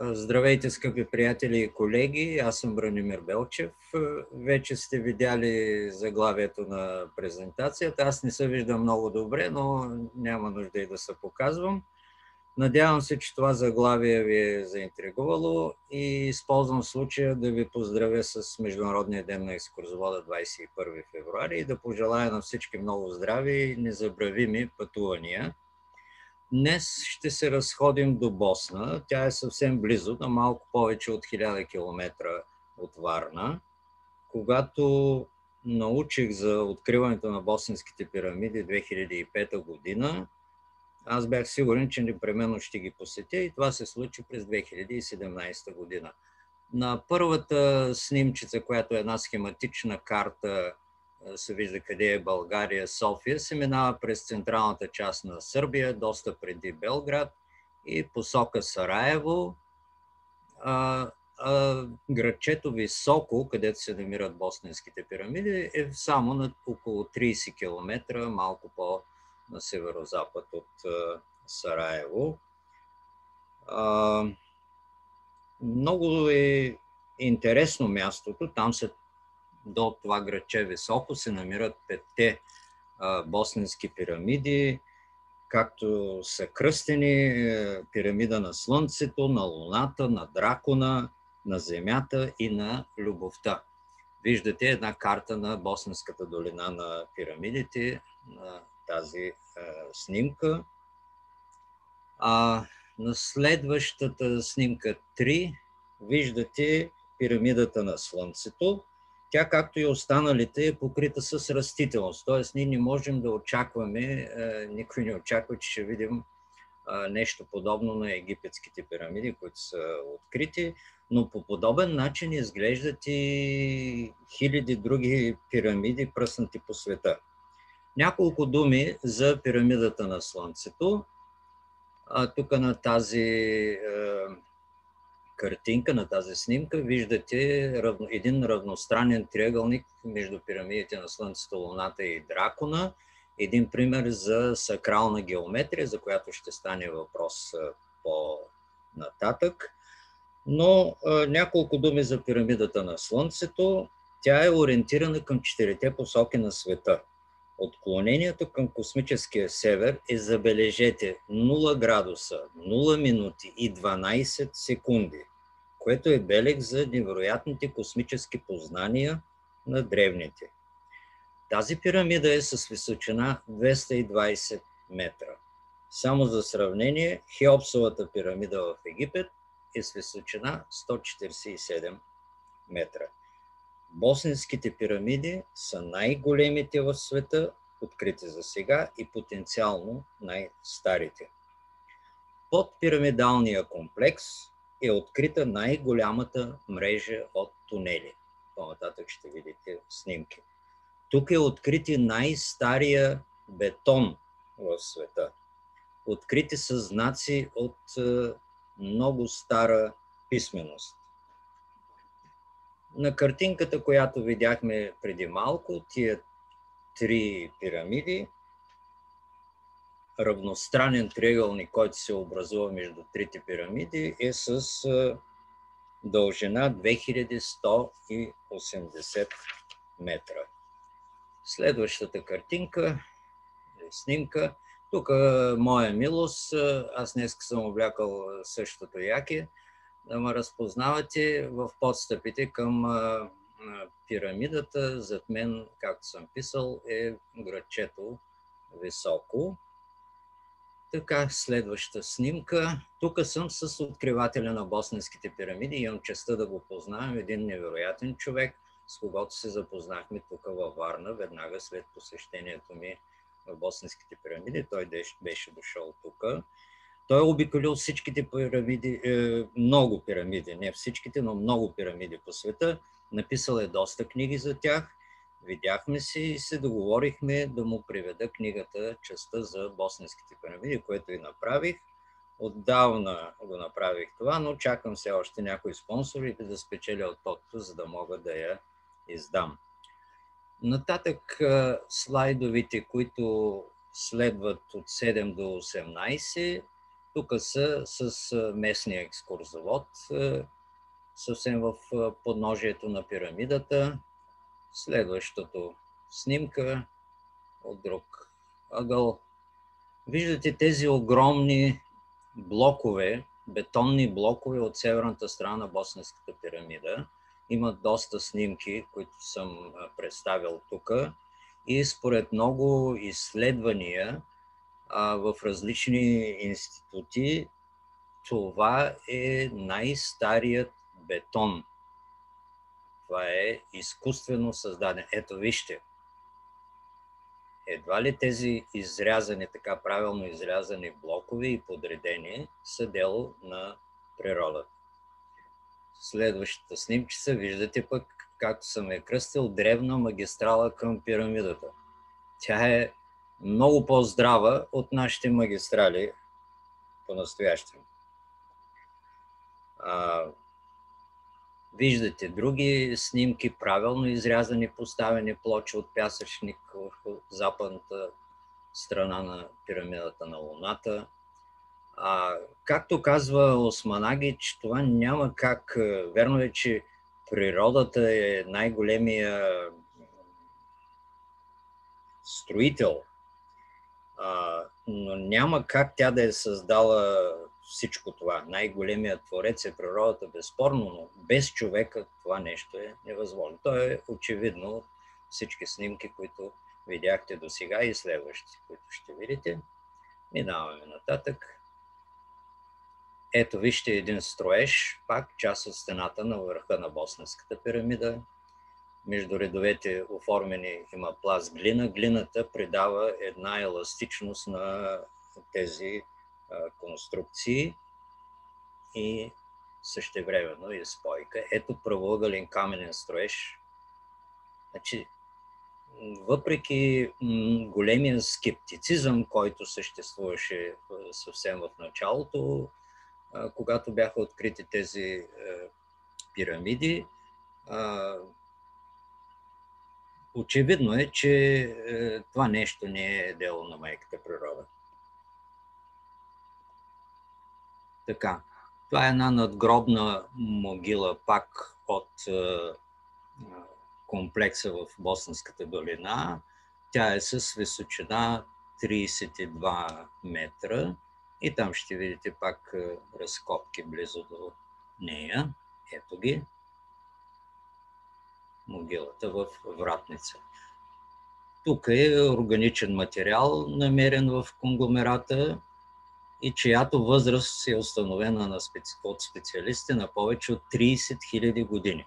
Здравейте, скъпи приятели и колеги! Аз съм Бранимир Белчев. Вече сте видяли заглавието на презентацията. Аз не се виждам много добре, но няма нужда и да се показвам. Надявам се, че това заглавие ви е заинтригувало и използвам случая да ви поздравя с Международния ден на екскурзовода 21 февруари и да пожелая на всички много здрави и незабравими пътувания. Днес ще се разходим до Босна. Тя е съвсем близо, на малко повече от 1000 км от Варна. Когато научих за откриването на босненските пирамиди 2005 година, аз бях сигурен, че непременно ще ги посетя и това се случи през 2017 година. На първата снимчица, която е една схематична карта, се вижда къде е България, София, се минава през централната част на Сърбия, доста преди Белград и посока Сараево. Градчето Високо, където се намират босненските пирамиди, е само на около 30 км, малко по-на северо-запад от Сараево. Много е интересно мястото. Там до това градче Високо се намират 5-те босненски пирамиди, както са кръстени: пирамида на Слънцето, на Луната, на Дракона, на Земята и на Любовта. Виждате една карта на Босненската долина на пирамидите на тази снимка. На следващата снимка 3 виждате пирамидата на Слънцето. Тя, както и останалите, е покрита с растителност. Т.е. ние не можем да очакваме, никой не очаква, че ще видим нещо подобно на египетските пирамиди, които са открити, но по подобен начин изглеждат и хиляди други пирамиди, пръснати по света. Няколко думи за пирамидата на Слънцето. Тук на тази картинка, на тази снимка, виждате един равностранен триъгълник между пирамидите на Слънцето, Луната и Дракона. Един пример за сакрална геометрия, за която ще стане въпрос по-нататък. Но няколко думи за пирамидата на Слънцето. Тя е ориентирана към 4-те посоки на света. Отклонението към космическия север е, забележете, 0 градуса, 0 минути и 12 секунди, което е белег за невероятните космически познания на древните. Тази пирамида е с височина 220 метра. Само за сравнение, Хеопсовата пирамида в Египет е с височина 147 метра. Босненските пирамиди са най-големите в света, открити за сега, и потенциално най-старите. Под пирамидалния комплекс е открита най-голямата мрежа от тунели. По-нататък ще видите снимки. Тук е открит и най-стария бетон в света. Открити са знаци от много стара писменост. На картинката, която видяхме преди малко, тия 3 пирамиди, равностранен триъгълник, който се образува между 3 пирамиди, е с дължина 2180 метра. Следващата картинка, снимка. Тук моя милост, аз днес съм облякал същото яке, да ме разпознавате в подстъпите към пирамидата. Зад мен, както съм писал, е градчето Високо. Така, следваща снимка. Тук съм с откривателя на босненските пирамиди. Имам честта да го познавам. Един невероятен човек, с когото се запознахме тук във Варна, веднага след посещението ми в босненските пирамиди. Той беше дошъл тук. Той е обиколил всичките пирамиди, много пирамиди, не всичките, но много пирамиди по света. Написал е доста книги за тях. Видяхме се и се договорихме да му приведа книгата, частта за босненските пирамиди, което и направих. Отдавна го направих това, но чакам все още някои спонсори да спечеля от тотото, за да мога да я издам. Нататък слайдовите, които следват от 7 до 18, Тук са с местния екскурзовод, съвсем в подножието на пирамидата. Следващото снимка от друг ъгъл. Виждате тези огромни блокове, бетонни блокове от северната страна на Босненската пирамида. Има доста снимки, които съм представил тук. И според много изследвания в различни институти, това е най-старият бетон. Това е изкуствено създаден. Ето вижте. Едва ли тези изрязани, така правилно изрязани блокове и подредени са дело на природата. Следващата снимчица виждате пък, както съм я кръстил, древна магистрала към пирамидата. Тя е много по-здрава от нашите магистрали по-настоящем. Виждате други снимки, правилно изрязани, поставени плочи от пясъчник върху западната страна на пирамидата на Луната. Както казва Османагич, това няма как. Верно е, че природата е най-големия строител, но няма как тя да е създала всичко това. Най-големият творец е природата, безспорно, но без човека това нещо е невъзможно. То е очевидно от всички снимки, които видяхте до сега и следващи, които ще видите. Минаваме нататък. Ето вижте един строеж, пак част от стената на върха на Босненската пирамида. Между редовете оформени има пласт глина. Глината придава една еластичност на тези конструкции и същевременно и спойка. Ето правоъгълен каменен строеж. Значи, въпреки големия скептицизъм, който съществуваше съвсем в началото, когато бяха открити тези пирамиди, очевидно е, че това нещо не е дело на майката природа. Така, това е една надгробна могила пак от комплекса в Босненската долина. Тя е с височина 32 метра и там ще видите пак разкопки близо до нея. Ето ги. Могилата в Вратница. Тук е органичен материал, намерен в конгломерата и чиято възраст е установена от специалисти на повече от 30 000 години.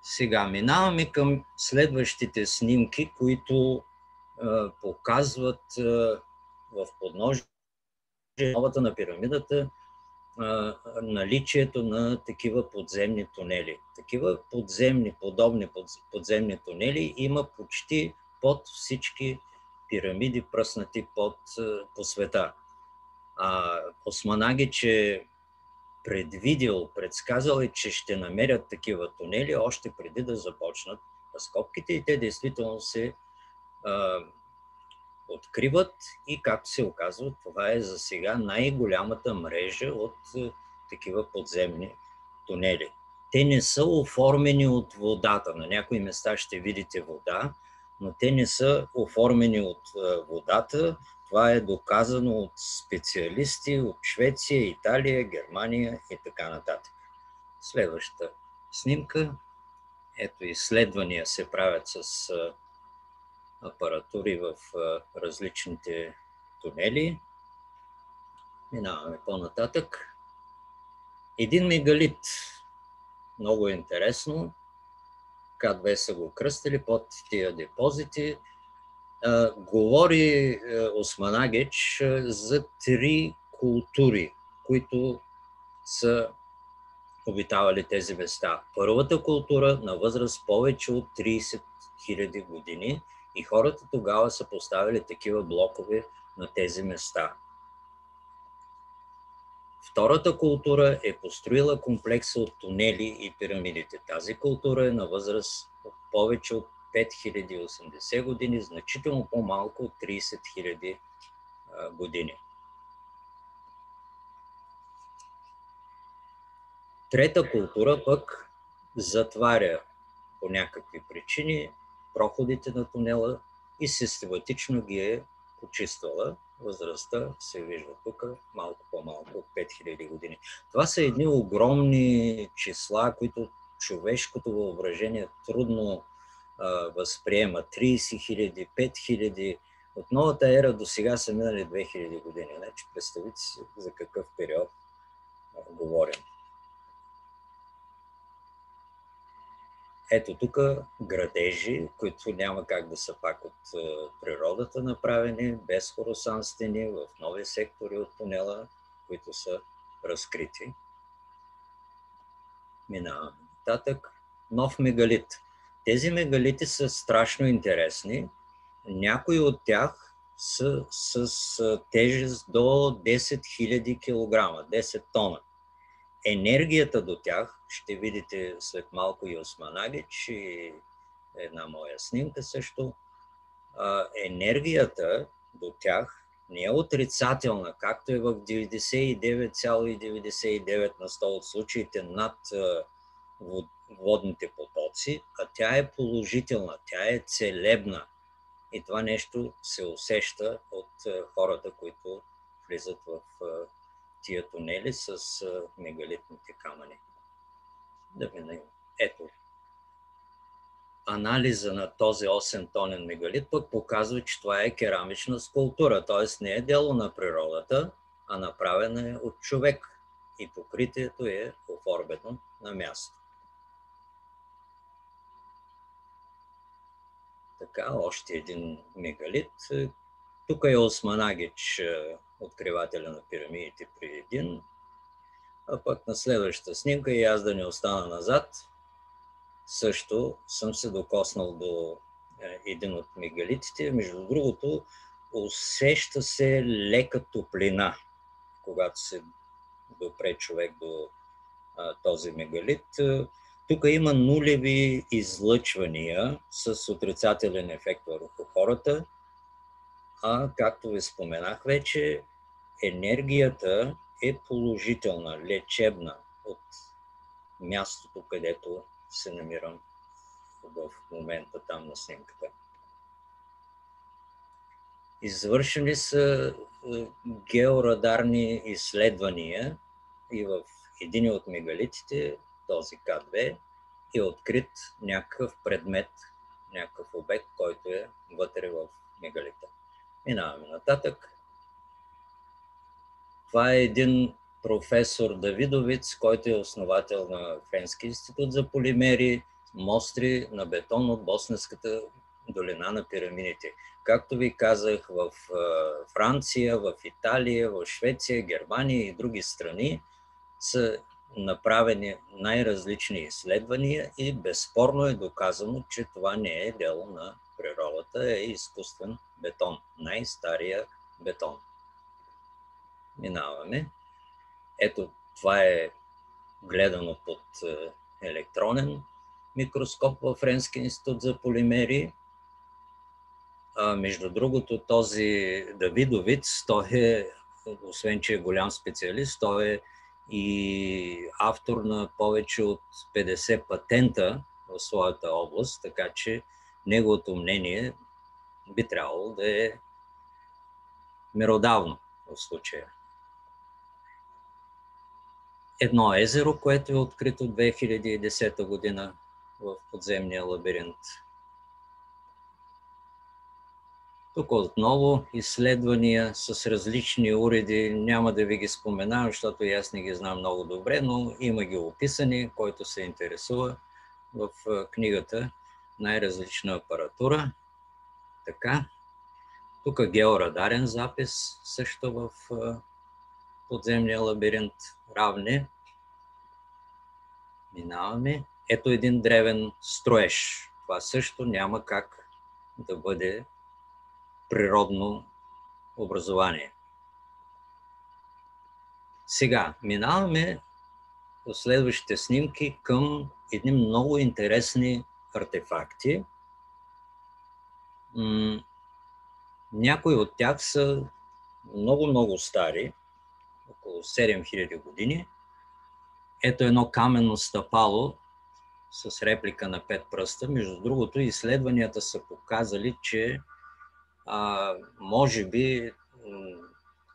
Сега минаваме към следващите снимки, които показват в подножие на пирамидата наличието на такива подземни тунели. Такива подобни подземни тунели има почти под всички пирамиди, пръснати по света. Османагич е предсказал, че ще намерят такива тунели още преди да започнат разкопките и те действително се откриват и, както се оказва, това е за сега най-голямата мрежа от такива подземни тунели. Те не са оформени от водата. На някои места ще видите вода, но те не са оформени от водата. Това е доказано от специалисти от Швеция, Италия, Германия и така нататък. Следващата снимка. Ето, изследвания се правят с апаратури в различните тунели. Минаваме по-нататък. Един мегалит. Много интересно. К2 са го кръстили под тия депозити. Говори Османагич за 3 култури, които са обитавали тези места. Първата култура на възраст повече от 30 000 години и хората тогава са поставили такива блокове на тези места. Втората култура е построила комплекса от тунели и пирамидите. Тази култура е на възраст повече от 5080 години, значително по-малко от 30 000 години. Трета култура пък затваря по някакви причини проходите на тунела и систематично ги е почиствала. Възрастта се вижда тук малко по-малко от 5000 години. Това са едни огромни числа, които човешкото въображение трудно възприема. 30 000, 5000. От новата ера до сега са минали 2000 години. Значи, представете си за какъв период говорим. Ето тук градежи, които няма как да са пак от природата направени, без хорусан стени, в нови сектори от тунела, които са разкрити. Минаваме нататък. Нов мегалит. Тези мегалити са страшно интересни. Някои от тях са с тежест до 10 000 кг, 10 тона. Енергията до тях, ще видите след малко и Османагич и една моя снимка също, енергията до тях не е отрицателна, както е в 99,99 на 100 от случаите над водните потоци, а тя е положителна, тя е целебна. И това нещо се усеща от хората, които влизат в тия тунели с мегалитните камъни. Да минем. Ето. Анализа на този 8-тонен мегалит пък показва, че това е керамична скулптура, т.е. не е дело на природата, а направена е от човек. И покритието е оформено на място. Така, още един мегалит. Тук е Османагич, откривателя на пирамидите при един. А пък на следващата снимка, и аз да не остана назад, също съм се докоснал до един от мегалитите. Между другото, усеща се лека топлина, когато се допре човек до този мегалит. Тук има нулеви излъчвания с отрицателен ефект върху хората, а както ви споменах вече, енергията е положителна, лечебна от мястото, където се намирам в момента там на снимката. Извършени са георадарни изследвания и в един от мегалитите, този К2, е открит някакъв предмет, някакъв обект, който е вътре в мегалита. Минаваме нататък. Това е един професор Давидовиц, който е основател на Френски институт за полимери, мостри на бетон от Босненската долина на пирамидите. Както ви казах, в Франция, в Италия, в Швеция, Германия и други страни са направени най-различни изследвания и безспорно е доказано, че това не е дело на природата, е изкуствен бетон, най-стария бетон. Минаваме. Ето, това е гледано под електронен микроскоп във Френски институт за полимери. Между другото, този Давидовиц, той е, освен че е голям специалист, той е и автор на повече от 50 патента в своята област, така че неговото мнение би трябвало да е меродавно в случая. Едно езеро, което е открито 2010 година в подземния лабиринт. Тук отново изследвания с различни уреди, няма да ви ги споменавам, защото и аз не ги знам много добре, но има ги описани, който се интересува в книгата най-различна апаратура. Така. Тук георадарен запис, също в подземния лабиринт Равне. Минаваме. Ето един древен строеж. Това също няма как да бъде природно образование. Сега, минаваме в следващите снимки към едни много интересни артефакти. Някои от тях са много стари, около 7000 години. Ето едно каменно стъпало с реплика на 5 пръста. Между другото, изследванията са показали, че може би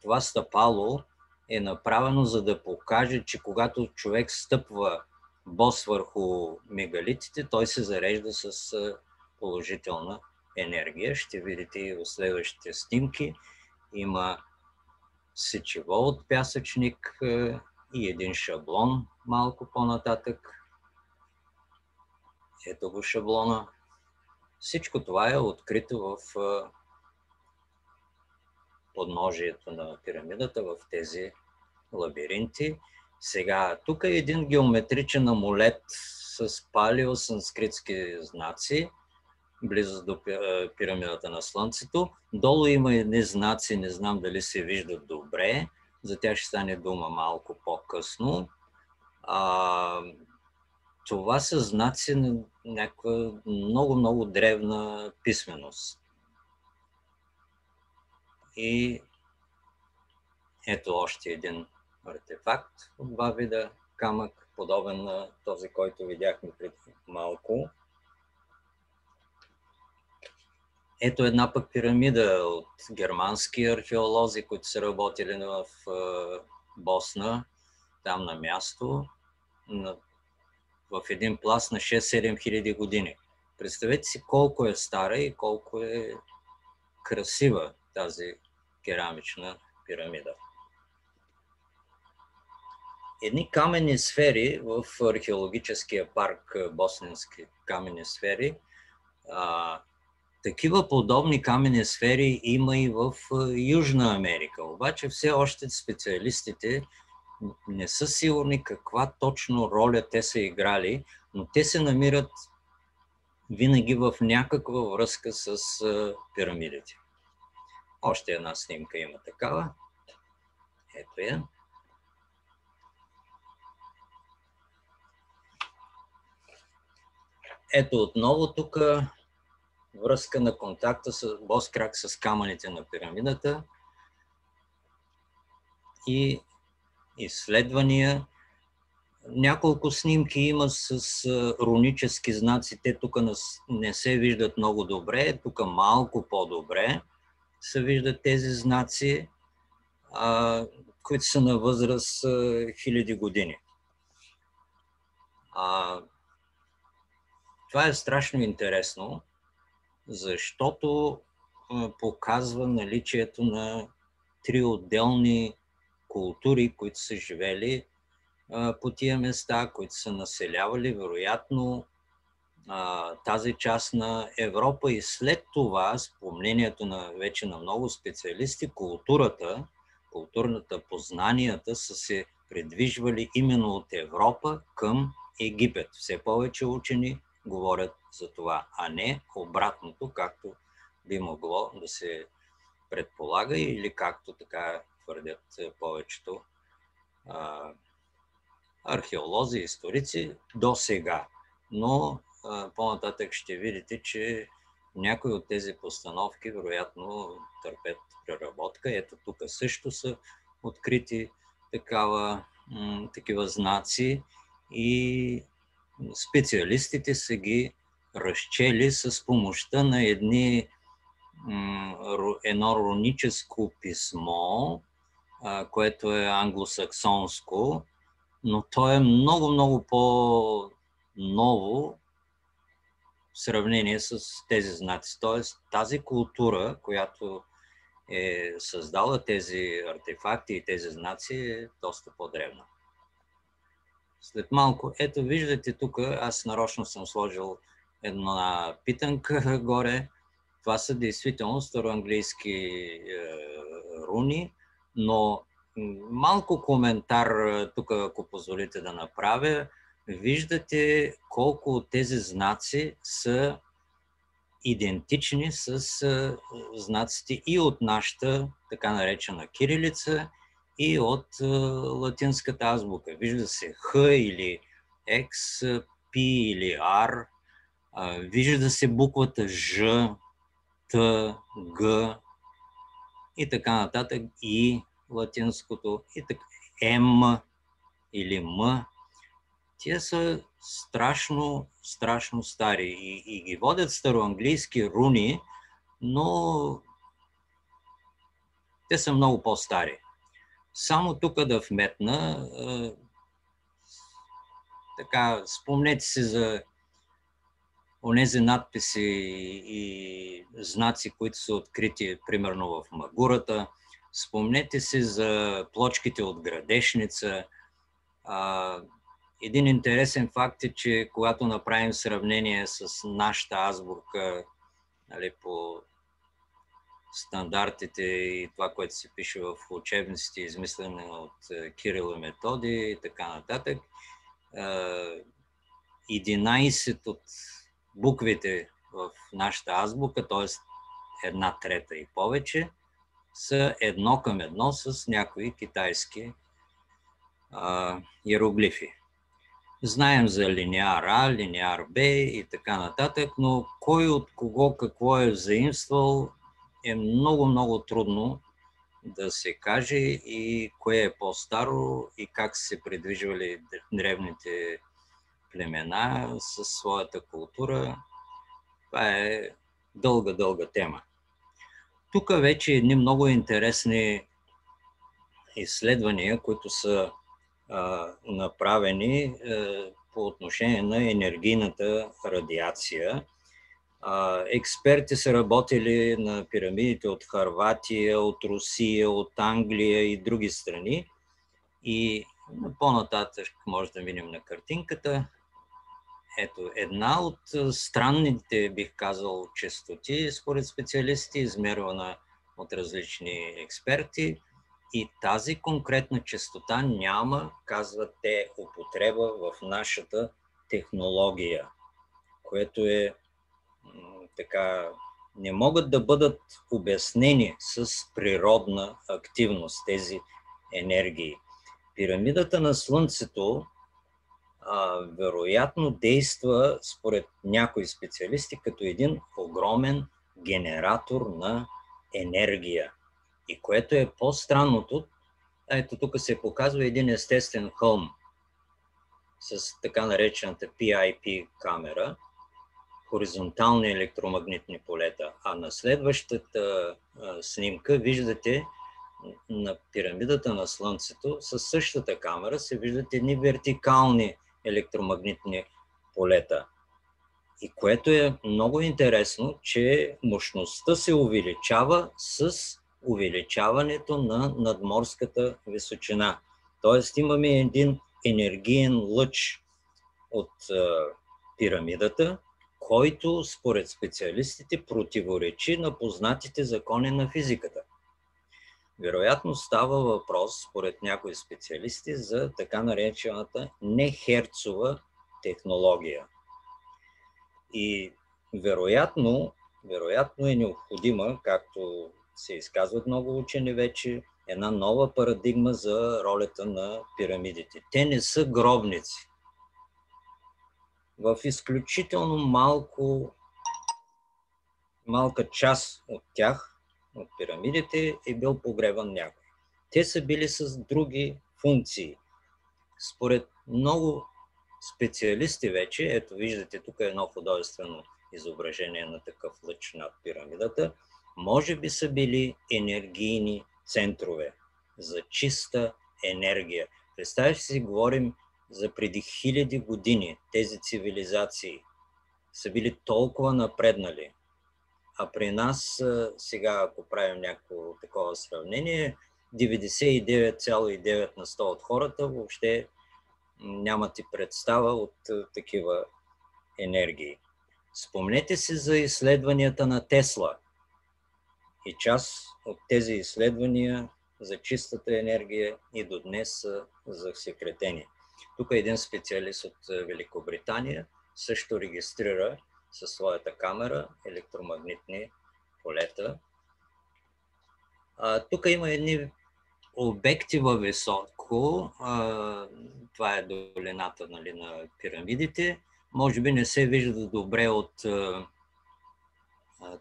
това стъпало е направено, за да покаже, че когато човек стъпва бос върху мегалитите, той се зарежда с положителна енергия. Ще видите и в следващите снимки. Има сечиво от пясъчник и един шаблон малко по-нататък. Ето го шаблона. Всичко това е открито в подножието на пирамидата, в тези лабиринти. Сега, тук е един геометричен амулет с палеосанскритски знаци, близо до пирамидата на Слънцето. Долу има едни знаци, не знам дали се виждат добре. За тях ще стане дума малко по-късно. Това са знаци на някаква много древна писменост. И ето още един артефакт от два вида камък, подобен на този, който видяхме преди малко. Ето една пък пирамида от германски археолози, които са работили в Босна, там на място, в един пласт на 6-7 хиляди години. Представете си колко е стара и колко е красива тази керамична пирамида. Едни каменни сфери в археологическия парк Босненски каменни сфери. Такива подобни каменни сфери има и в Южна Америка. Обаче все още специалистите не са сигурни каква точно роля те са играли, но те се намират винаги в някаква връзка с пирамидите. Още една снимка има такава. Ето я. Ето отново тук връзка на контакта с Боскрак с камъните на пирамидата и изследвания. Няколко снимки има с рунически знаци. Те тук не се виждат много добре, тук малко по-добре се виждат тези знаци, които са на възраст хиляди години. Това е страшно интересно, защото показва наличието на три отделни култури, които са живели по тия места, които са населявали вероятно тази част на Европа, и след това, с мнението на вече на много специалисти, културната познанията са се придвижвали именно от Европа към Египет. Все повече учени говорят за това, а не обратното, както би могло да се предполага или както така твърдят повечето археолози и историци до сега. Но по-нататък ще видите, че някои от тези постановки вероятно търпят преработка. Ето тук също са открити такива знаци и специалистите са ги разчели с помощта на едно руническо писмо, което е англосаксонско, но то е много по-ново в сравнение с тези знаци. Тоест тази култура, която е създала тези артефакти и тези знаци, е доста по-древна. След малко, ето виждате тук, аз нарочно съм сложил една питанка горе. Това са действително староанглийски руни, но малко коментар тук, ако позволите да направя. Виждате колко от тези знаци са идентични с знаците и от нашата така наречена кирилица, и от латинската азбука. Вижда се Х или X, P или R, вижда се буквата Ж, Т, Г и така нататък, И латинското, и така, М или М. Тия са страшно стари и ги водят староанглийски руни, но те са много по-стари. Само тук да вметна, така, спомнете си за онези надписи и знаци, които са открити, примерно в Магурата. Спомнете си за плочките от Градешница. Един интересен факт е, че когато направим сравнение с нашата азбука, нали, по стандартите и това, което се пише в учебниците, измислени от Кирил и Методи и така нататък, 11 от буквите в нашата азбука, т.е. 1/3 и повече, са 1:1 с някои китайски иероглифи. Знаем за линеар А, линеар Б и така нататък, но кой от кого какво е взаимствал е много трудно да се каже и кое е по-старо и как се придвижвали древните племена със своята култура. Това е дълга тема. Тук вече едни много интересни изследвания, които са направени по отношение на енергийната радиация. Експерти са работили на пирамидите от Хърватия, от Русия, от Англия и други страни. И по-нататък може да минем на картинката. Ето, една от странните, бих казал, честоти, според специалисти, измервана от различни експерти. И тази конкретна честота няма, казват те, употреба в нашата технология, което е така, не могат да бъдат обяснени с природна активност тези енергии. Пирамидата на Слънцето вероятно действа, според някои специалисти, като един огромен генератор на енергия. И което е по-странното, ето тук се показва един естествен хълм с така наречената PIP камера, хоризонтални електромагнитни полета. А на следващата снимка виждате на пирамидата на Слънцето със същата камера се виждат едни вертикални електромагнитни полета. И което е много интересно, че мощността се увеличава с увеличаването на надморската височина. Тоест имаме един енергиен лъч от пирамидата, който според специалистите противоречи на познатите закони на физиката. Вероятно става въпрос, според някои специалисти, за така наречената нехерцова технология. И вероятно е необходима, както се изказват много учени вече, една нова парадигма за ролята на пирамидите. Те не са гробници. В изключително малка част от тях, от пирамидите, е бил погребан някой. Те са били с други функции. Според много специалисти вече, ето виждате тук едно художествено изображение на такъв лъч над пирамидата, може би са били енергийни центрове за чиста енергия. Представете си, говорим за преди хиляди години. Тези цивилизации са били толкова напреднали. А при нас сега, ако правим някакво такова сравнение, 99,9% от хората въобще нямат и представа от такива енергии. Спомнете си за изследванията на Тесла. И част от тези изследвания за чистата енергия и до днес са засекретени. Тук един специалист от Великобритания също регистрира със своята камера електромагнитни полета. Тук има едни обекти във високо. Това е долината, нали, на пирамидите. Може би не се вижда добре от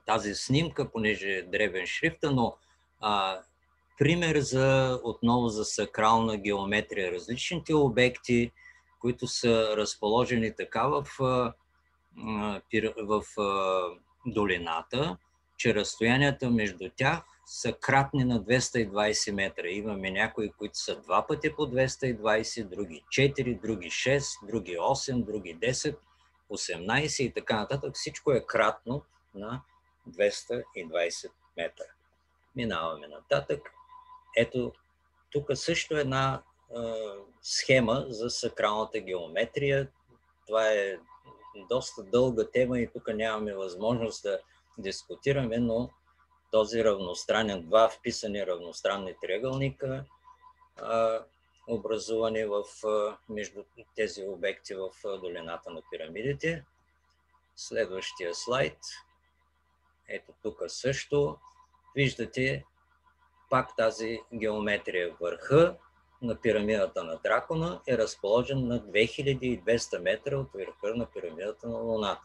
тази снимка, понеже е дребен шрифта, но пример отново за сакрална геометрия. Различните обекти, които са разположени така в долината, че разстоянията между тях са кратни на 220 метра. Имаме някои, които са 2 пъти по 220, други 4, други 6, други 8, други 10, 18 и така нататък. Всичко е кратно на 220 метра. Минаваме нататък. Ето, тук също една схема за сакралната геометрия. Това е доста дълга тема и тук нямаме възможност да дискутираме, но този равностранен, два вписани равностранни триъгълника, образувани между тези обекти в долината на пирамидите. Следващия слайд. Ето тук също виждате пак тази геометрия. Върха на пирамидата на Дракона е разположен на 2200 метра от върха на пирамидата на Луната.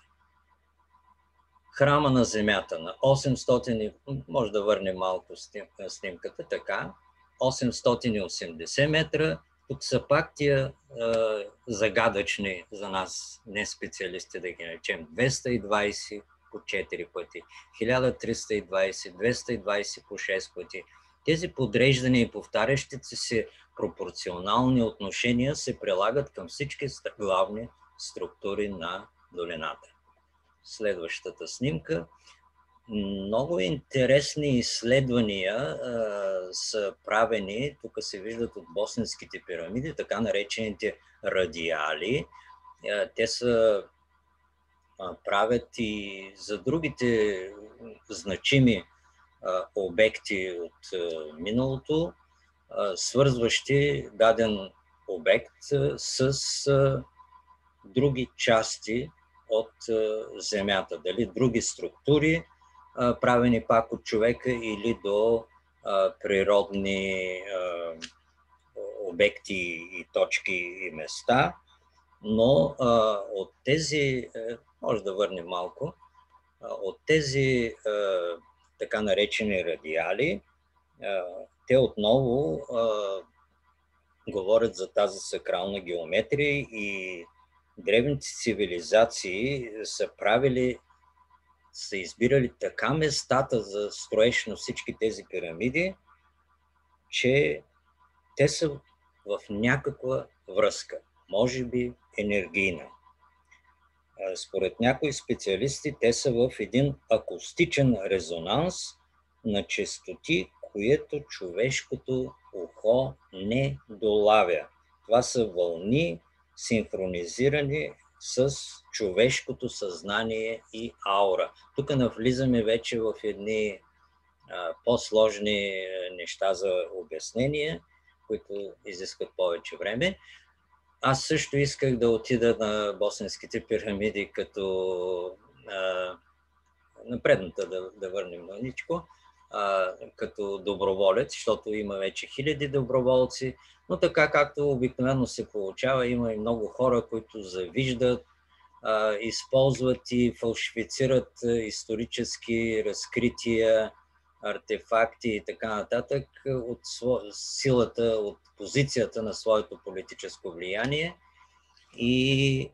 Храма на Земята на 800, може да върнем малко снимката, така, 880 метра. Тук са пак тия загадъчни за нас, не специалисти да ги наречем, 220 по 4 пъти, 1320, 220 по 6 пъти. Тези подреждани и повтарящите се пропорционални отношения се прилагат към всички главни структури на долината. Следващата снимка. Много интересни изследвания са правени. Тук се виждат от босненските пирамиди, така наречените радиали. Те са правят и за другите значими обекти от миналото, свързващи даден обект с други части от Земята. Дали други структури, правени пак от човека, или до природни обекти и точки и места. Но от тези, може да върнем малко, от тези така наречени радиали, те отново говорят за тази сакрална геометрия и древните цивилизации са избирали така местата за строеж на всички тези пирамиди, че те са в някаква връзка, може би енергийна. Според някои специалисти, те са в един акустичен резонанс на честоти, което човешкото ухо не долавя. Това са вълни, синхронизирани с човешкото съзнание и аура. Тук навлизаме вече в едни по-сложни неща за обяснение, които изискват повече време. Аз също исках да отида на босненските пирамиди като на предната да върнем маничко, като доброволец, защото има вече хиляди доброволци, но така както обикновено се получава, има и много хора, които завиждат, използват и фалшифицират исторически разкрития, артефакти и така нататък от силата, от позицията на своето политическо влияние. И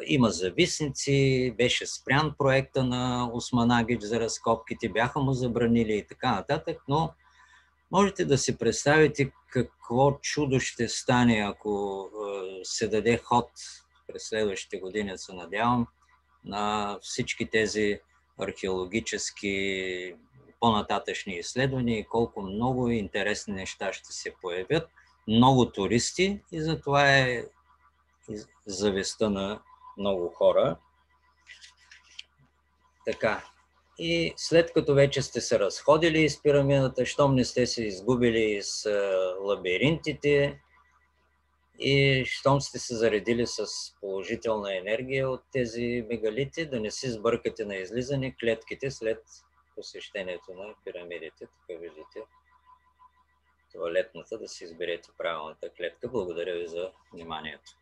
има зависници, беше спрян проекта на Осман Агич за разкопките, бяха му забранили и така нататък, но можете да си представите какво чудо ще стане, ако се даде ход през следващите години, се надявам, на всички тези археологически по-нататъчни изследвания и колко много интересни неща ще се появят. Много туристи и затова е завистта на много хора. Така. И след като вече сте се разходили из пирамидата, щом не сте се изгубили из лабиринтите и щом сте се заредили с положителна енергия от тези мегалити, да не си сбъркате на излизане клетките след посещението на пирамидите. Тук виждате тоалетната, да си изберете правилната клетка. Благодаря ви за вниманието.